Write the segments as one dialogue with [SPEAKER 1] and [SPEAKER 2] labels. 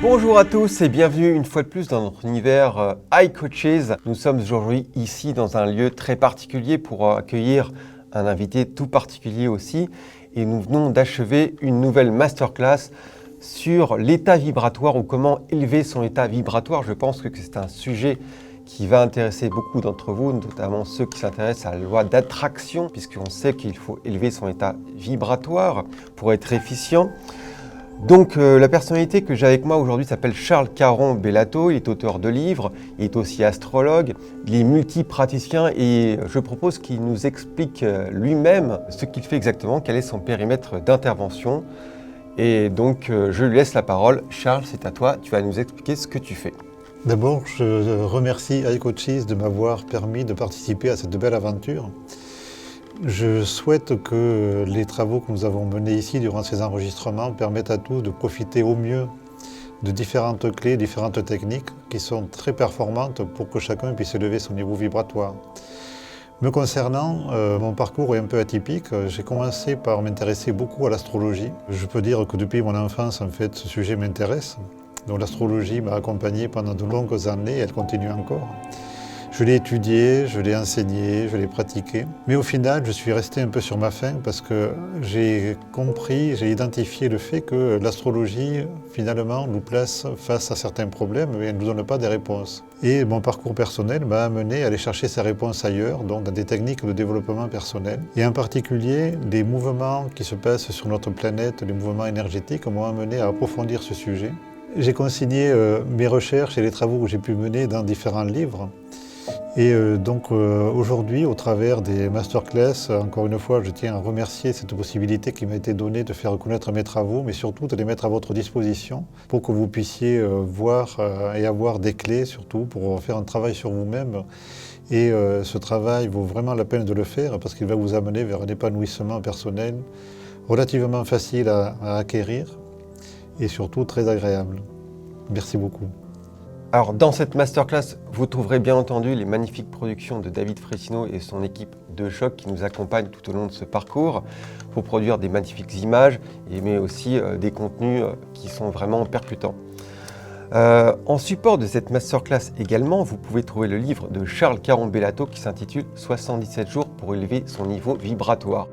[SPEAKER 1] Bonjour à tous et bienvenue une fois de plus dans notre univers iCoaches. Nous sommes aujourd'hui ici dans un lieu très particulier pour accueillir un invité tout particulier aussi. Et nous venons d'achever une nouvelle masterclass sur l'état vibratoire ou comment élever son état vibratoire. Je pense que c'est un sujet qui va intéresser beaucoup d'entre vous, notamment ceux qui s'intéressent à la loi d'attraction, puisqu'on sait qu'il faut élever son état vibratoire pour être efficient. Donc la personnalité que j'ai avec moi aujourd'hui s'appelle Charles Caron-Bellato, il est auteur de livres, il est aussi astrologue, il est multipraticien et je propose qu'il nous explique lui-même ce qu'il fait exactement, quel est son périmètre d'intervention. Et donc je lui laisse la parole. Charles, c'est à toi, tu vas nous expliquer ce que tu fais.
[SPEAKER 2] D'abord, je remercie iCoaches de m'avoir permis de participer à cette belle aventure. Je souhaite que les travaux que nous avons menés ici durant ces enregistrements permettent à tous de profiter au mieux de différentes clés, différentes techniques qui sont très performantes pour que chacun puisse élever son niveau vibratoire. Me concernant, mon parcours est un peu atypique. J'ai commencé par m'intéresser beaucoup à l'astrologie. Je peux dire que depuis mon enfance, en fait, ce sujet m'intéresse. Donc l'astrologie m'a accompagné pendant de longues années et elle continue encore. Je l'ai étudié, je l'ai enseigné, je l'ai pratiqué. Mais au final, je suis resté un peu sur ma faim parce que j'ai compris, j'ai identifié le fait que l'astrologie, finalement, nous place face à certains problèmes mais elle ne nous donne pas des réponses. Et mon parcours personnel m'a amené à aller chercher ces réponses ailleurs, donc dans des techniques de développement personnel. Et en particulier, les mouvements qui se passent sur notre planète, les mouvements énergétiques, m'ont amené à approfondir ce sujet. J'ai consigné mes recherches et les travaux que j'ai pu mener dans différents livres. Et donc aujourd'hui, au travers des masterclass, encore une fois, je tiens à remercier cette possibilité qui m'a été donnée de faire connaître mes travaux, mais surtout de les mettre à votre disposition pour que vous puissiez voir et avoir des clés, surtout pour faire un travail sur vous-même. Et ce travail vaut vraiment la peine de le faire parce qu'il va vous amener vers un épanouissement personnel relativement facile à acquérir et surtout très agréable. Merci beaucoup.
[SPEAKER 1] Alors dans cette masterclass, vous trouverez bien entendu les magnifiques productions de David Fressino et son équipe de choc qui nous accompagnent tout au long de ce parcours pour produire des magnifiques images mais aussi des contenus qui sont vraiment percutants. En support de cette masterclass également, vous pouvez trouver le livre de Charles Caron-Bellato qui s'intitule « 77 jours pour élever son niveau vibratoire ».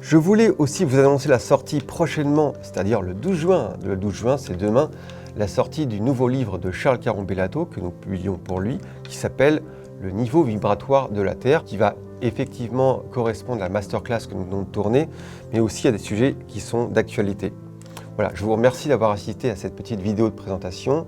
[SPEAKER 1] Je voulais aussi vous annoncer la sortie prochainement, c'est-à-dire le 12 juin. Le 12 juin, c'est demain, la sortie du nouveau livre de Charles Caron-Bellato que nous publions pour lui, qui s'appelle « Le niveau vibratoire de la Terre », qui va effectivement correspondre à la masterclass que nous venons de tourner, mais aussi à des sujets qui sont d'actualité. Voilà, je vous remercie d'avoir assisté à cette petite vidéo de présentation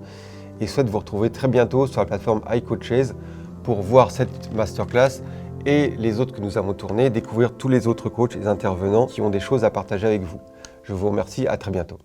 [SPEAKER 1] et souhaite vous retrouver très bientôt sur la plateforme iCoaches pour voir cette masterclass et les autres que nous avons tournées, découvrir tous les autres coachs et intervenants qui ont des choses à partager avec vous. Je vous remercie, à très bientôt.